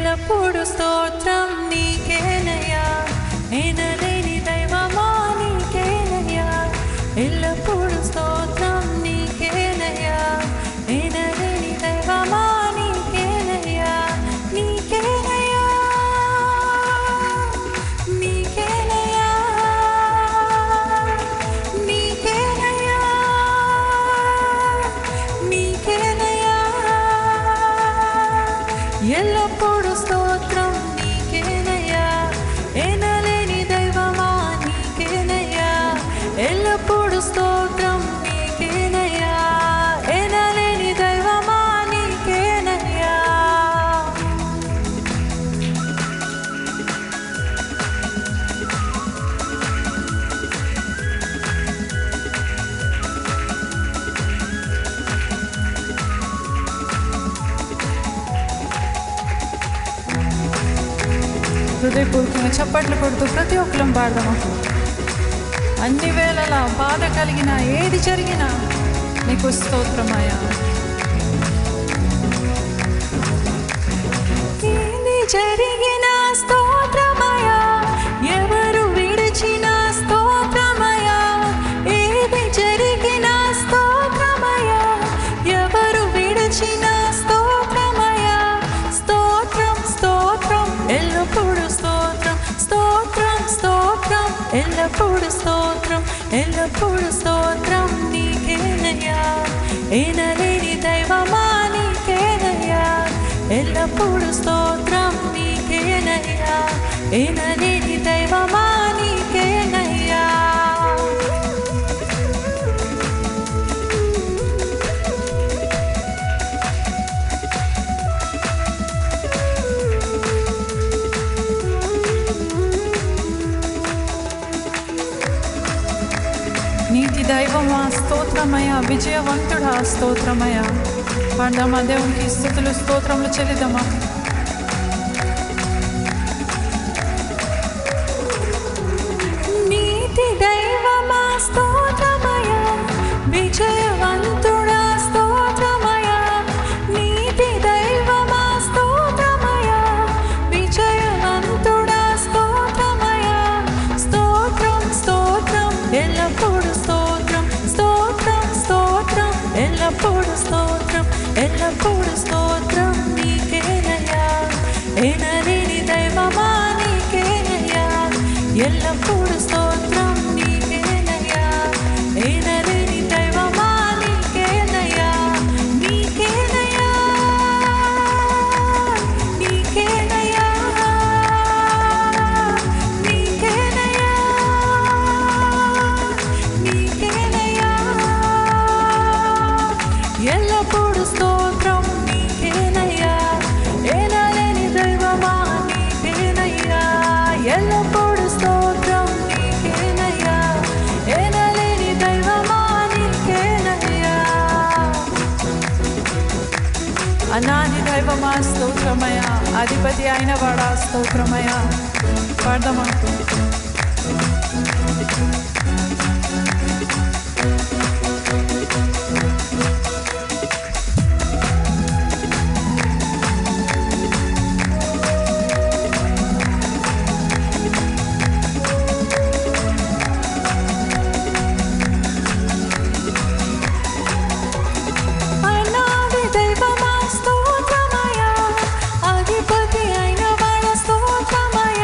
ఎల్లప్పుడు స్తోత్రం నీకేనయ్యా, ఎనలేని దైవమా నీకేనయ్యా. ఎల్లప్పుడు స్తోత్రం నీకేనయ్యా, ఎనలేని దైవమా నీకేనయ్యా. నీకేనయ్యా, నీకేనయ్యా, నీకేనయ్యా, నీకేనయ్యా. ఎల్లప్పుడు స్తోత్రం నీకేనయ్యా, ఎనలేని దైవమా నీకేనయ్యా. ఎల్లప్పుడు స్తోత్రం నీకేనయ్యా, ఎనలేని దైవమా నీకేనయ్యా. హృదయపూర్వకంగా చప్పట్లు కొడుతూ ప్రతి ఒక్కరం పాడదామా. అన్ని వేళలా బాధ కలిగిన ఏది జరిగినా నీకు స్తోత్రమయ్యా. ఏది జరిగినా స్తోత్రమయ్యా, ఎవరు విడిచినా స్తోత్రమయ్యా. ఏది జరిగినా స్తోత్రమయ్యా, ఎవరు విడిచినా స్తోత్రమయ్యా. స్తోత్రం స్తోత్రం ఎల్లప్పుడు స్తోత్రం, స్తోత్రం స్తోత్రం ఎల్లప్పుడు స్తోత్రం. ఎల్లప్పుడు స్తోత్రం నీకేనయ్యా, ఎనలేని దైవమా నీకేనయ్యా. ఎల్లప్పుడు స్తోత్రం నీకేనయ్యా, ఎనలేని దైవమా నీకేనయ్యా. నీతి దైవమా స్తోత్రమయ, విజయవంతుడా స్తోత్రమయ. పాడదామా, దేవునికి స్తుతులు స్తోత్రములు చెల్లిద్దామా. నీతి దైవమా స్తోత్రమయ, విజయవంతుడా స్తోత్రమయ. నీతి దైవమా స్తోత్రమయ, విజయవంతుడా స్తోత్రమయ. స్తోత్రం స్తోత్రం ఎల్లప్పుడు స్తోత్రం, స్తోత్రం స్తోత్రం ఎల్లప్పుడు స్తోత్రం. ఎల్లప్పుడు స్తోత్రం నీకేనయ్యా, ఎనలేని దైవమా నీకేనయ్యా. ఎల్లప్పుడు స్తోత్రం నీకేనయ్యా, ఎనలేని దైవమా నీకేనయ్యా. నీకేనయ్యా, నీకేనయ్యా, నీకేనయ్యా, నీకేనయ్యా. ఎల్లప్పుడు స్తోత్రం నీకేనయ్యా, ఎనలేని దైవమా నీకేనయ్యా. ఎల్లప్పుడు స్తోత్రం నీకేనయ్యా, ఎనలేని దైవమా నీకేనయ్యా. అనాది దైవమా స్తోత్రమయ, అధిపతి అయిన వాడా స్తోత్రమయ. పాడదామా. అనాది దైవమా స్తోత్రమయ, అధిపతి అయిన వాడా స్తోత్రమయ.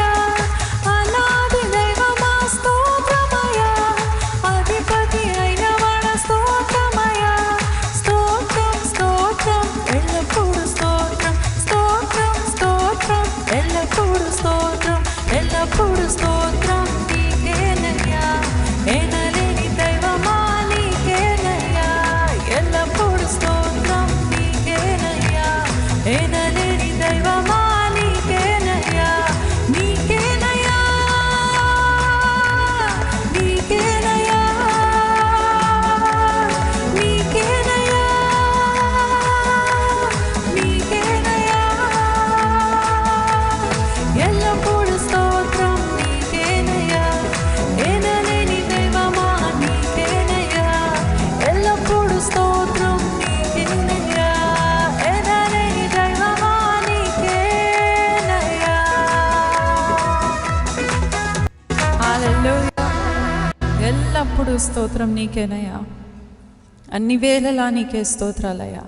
అనాది దైవమా స్తోత్రమయ, అధిపతి అయిన వాడా స్తోత్రమయ. స్తోత్రం స్తోత్రం ఎల్లప్పుడు స్తోత్రం, స్తోత్రం స్తోత్రం ఎల్లప్పుడు స్తోత్రం. ఎల్లప్పుడు స్తోత్రం నీకేనయ్యా, ఎనలేని దైవమా నీకేనయ్యా. ఎల్లప్పుడు స్తోత్రం నీకేనయ్యా, ఎనలేని దైవమా నీకేనయ్యా. నీకేనయ్యా, నీకేనయ్యా, నీకేనయ్యా, నీకేనయ్యా. ఎల్లప్పుడు స్తోత్రం నీకేనయ్యా, స్తోత్రం నీకేనయ్యా. అన్ని వేళలా నీకే స్తోత్రాలయ్యా.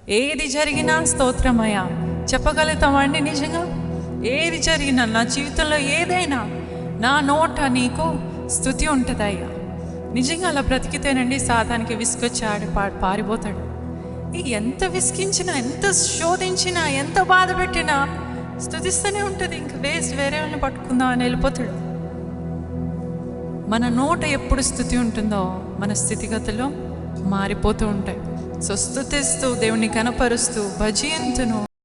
ఏది జరిగినా స్తోత్రమయ్యా. చెప్పగలుగుతామండి నిజంగా? ఏది జరిగినా నా జీవితంలో ఏదైనా నా నోట నీకు స్తుతి ఉంటుందయ్యా. నిజంగా అలా బ్రతికితేనండి సాతానికి విసుకొచ్చి పారిపోతాడు. ఎంత విసిగించినా, ఎంత శోధించినా, ఎంత బాధ పెట్టినా స్తుతిస్తూనే ఉంటుంది. ఇంక వేరే వాళ్ళని పట్టుకుందాం అని వెళ్ళిపోతాడు. మన నోట ఎప్పుడు స్తుతి ఉంటుందో మన స్థితిగతులు మారిపోతూ ఉంటాయి. సో స్తుతిస్తూ దేవుని కనపరుస్తూ భజయంతును